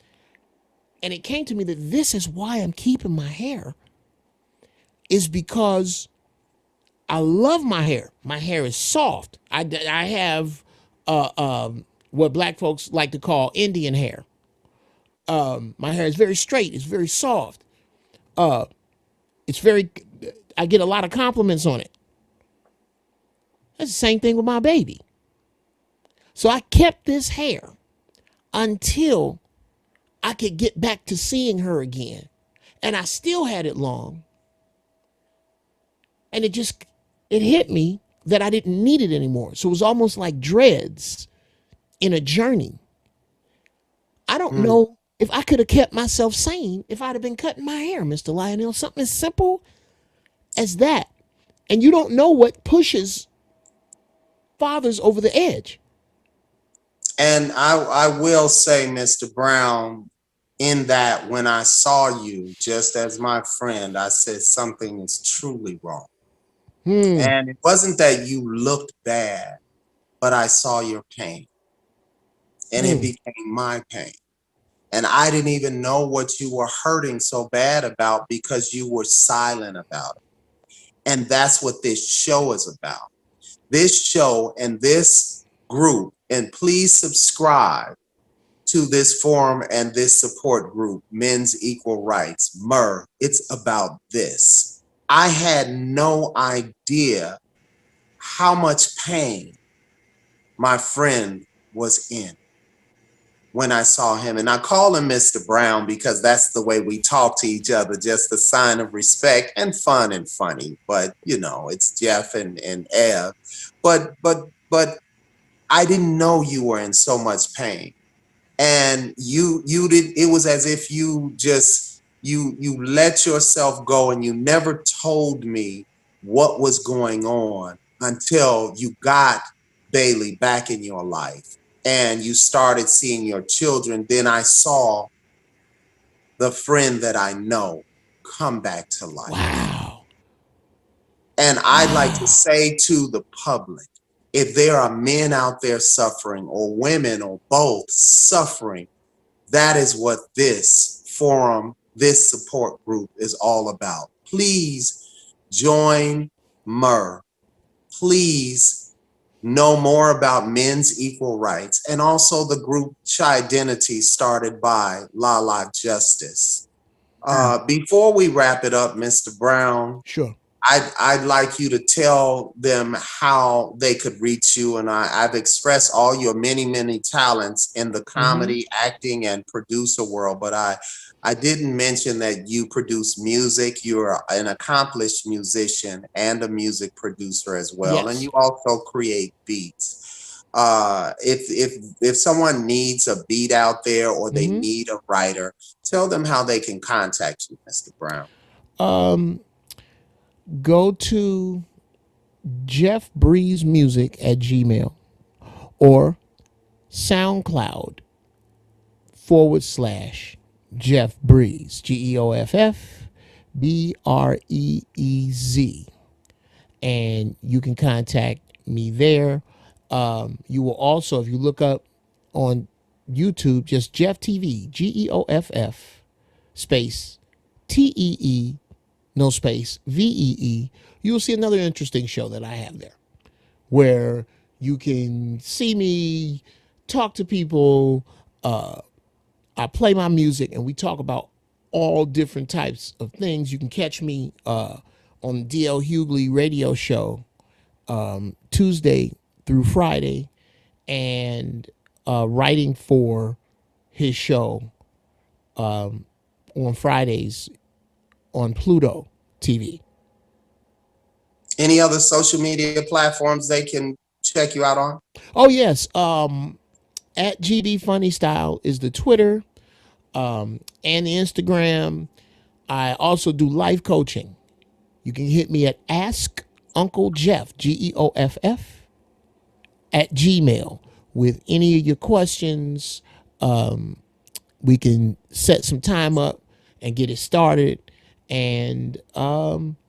and it came to me that this is why I'm keeping my hair, is because I love my hair. My hair is soft. I have what black folks like to call Indian hair. My hair is very straight. It's very soft. It's very. I get a lot of compliments on it. That's the same thing with my baby. So I kept this hair until I could get back to seeing her again, and I still had it long. And it hit me that I didn't need it anymore. So it was almost like dreads in a journey. I don't Mm. know if I could have kept myself sane if I'd have been cutting my hair, Mr. Lionel. Something as simple as that. And you don't know what pushes fathers over the edge. And I will say, Mr. Brown, in that when I saw you, just as my friend, I said something is truly wrong. Hmm. And it wasn't that you looked bad, but I saw your pain, and it Hmm. became my pain. And I didn't even know what you were hurting so bad about because you were silent about it. And that's what this show is about. This show and this group, and please subscribe to this forum and this support group, Men's Equal Rights, MER. It's about this. I had no idea how much pain my friend was in when I saw him. And I call him Mr. Brown because that's the way we talk to each other, just a sign of respect and fun and funny. But it's Geoff and Ev. But I didn't know you were in so much pain. And you did, it was as if you just you let yourself go, and you never told me what was going on until you got Bailey back in your life and you started seeing your children. Then I saw the friend that I know come back to life. Wow. And I'd like to Wow. say to the public, if there are men out there suffering, or women, or both suffering, that is what this forum, this support group is all about. Please join MER. Please know more about men's equal rights, and also the group Chi-Identity started by Lala Justice. Before we wrap it up, Mr. Brown, Sure. I'd like you to tell them how they could reach you. And I've expressed all your many, many talents in the comedy, acting, and producer world, but I didn't mention that you produce music. You're an accomplished musician and a music producer as well, and Yes. you also create beats. If someone needs a beat out there, or they need a writer, tell them how they can contact you, Mr. Brown. Go to Geoff Breeze Music at Gmail, or SoundCloud /Geoff Breeze, GeoffBreez. And you can contact me there. You will also, if you look up on YouTube, just Geoff TV, GEOFF space TEE, no space, VEE, you will see another interesting show that I have there, where you can see me talk to people. I play my music, and we talk about all different types of things. You can catch me on DL Hughley radio show Tuesday through Friday, and writing for his show on Fridays on Pluto TV. Any other social media platforms they can check you out on? Oh yes, at GD Funny Style is the Twitter and the Instagram. I also do life coaching. You can hit me at Ask Uncle Geoff, GEOFF, at Gmail with any of your questions. We can set some time up and get it started. And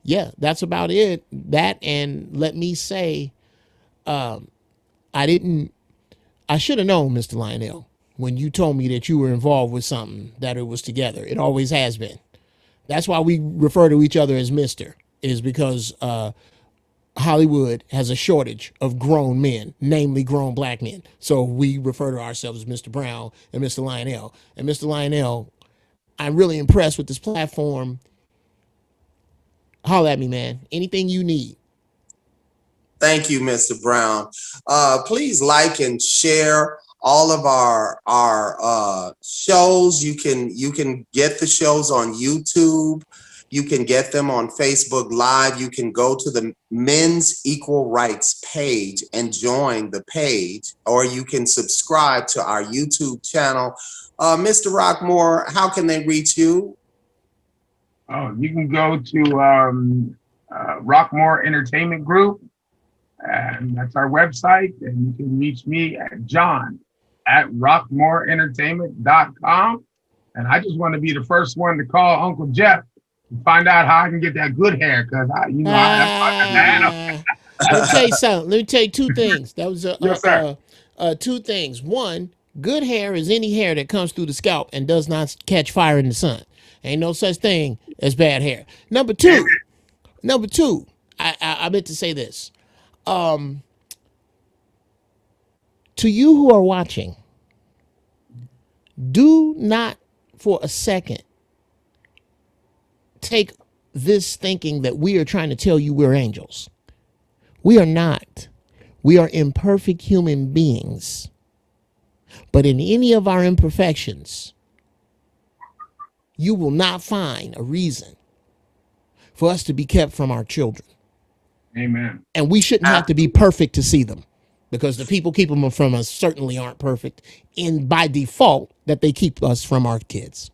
yeah, that's about it. That, and let me say, I didn't, I should have known, Mr. Lionel, when you told me that you were involved with something, that it was together. It always has been. That's why we refer to each other as Mr., is because Hollywood has a shortage of grown men, namely grown black men. So we refer to ourselves as Mr. Brown and Mr. Lionel. And Mr. Lionel, I'm really impressed with this platform. Holler at me, man. Anything you need. Thank you, Mr. Brown. Please like and share all of our shows. You can get the shows on YouTube. You can get them on Facebook Live. You can go to the Men's Equal Rights page and join the page, or you can subscribe to our YouTube channel. Mr. Rockmore, how can they reach you? Oh, you can go to Rockmore Entertainment Group, and that's our website. And you can reach me at john@rockmoreentertainment.com. And I just want to be the first one to call Uncle Geoff and find out how I can get that good hair, because that's my demand. Let me tell you something. Let me tell you two things. That was Yes, sir. two things. One, good hair is any hair that comes through the scalp and does not catch fire in the sun. Ain't no such thing as bad hair. Number two, I meant to say this. To you who are watching, do not for a second take this thinking that we are trying to tell you we're angels. We are not. We are imperfect human beings. But in any of our imperfections, you will not find a reason for us to be kept from our children. Amen. And we shouldn't have to be perfect to see them, because the people keeping them from us certainly aren't perfect. And by default, that they keep us from our kids.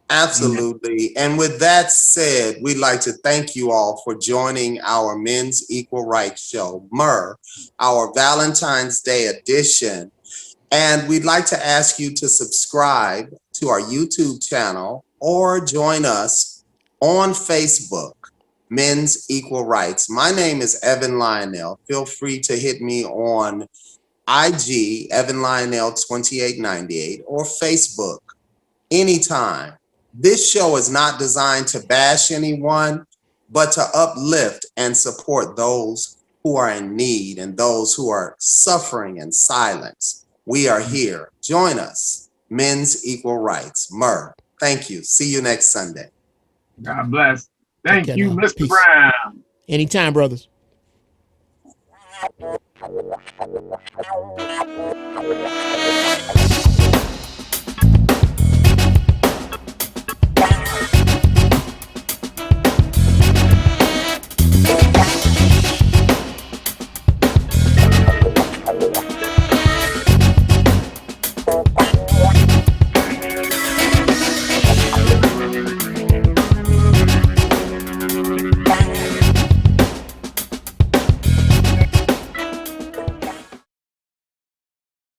Absolutely. And with that said, we'd like to thank you all for joining our Men's Equal Rights Show, MER, our Valentine's Day edition. And we'd like to ask you to subscribe to our YouTube channel or join us on Facebook, Men's Equal Rights. My name is Evan Lionel. Feel free to hit me on IG, Evan Lionel 2898, or Facebook anytime. This show is not designed to bash anyone, but to uplift and support those who are in need and those who are suffering in silence. We are here. Join us. Men's Equal Rights, MER. Thank you. See you next Sunday. God bless. Thank you, now. Mr. Peace. Brown. Anytime, brothers.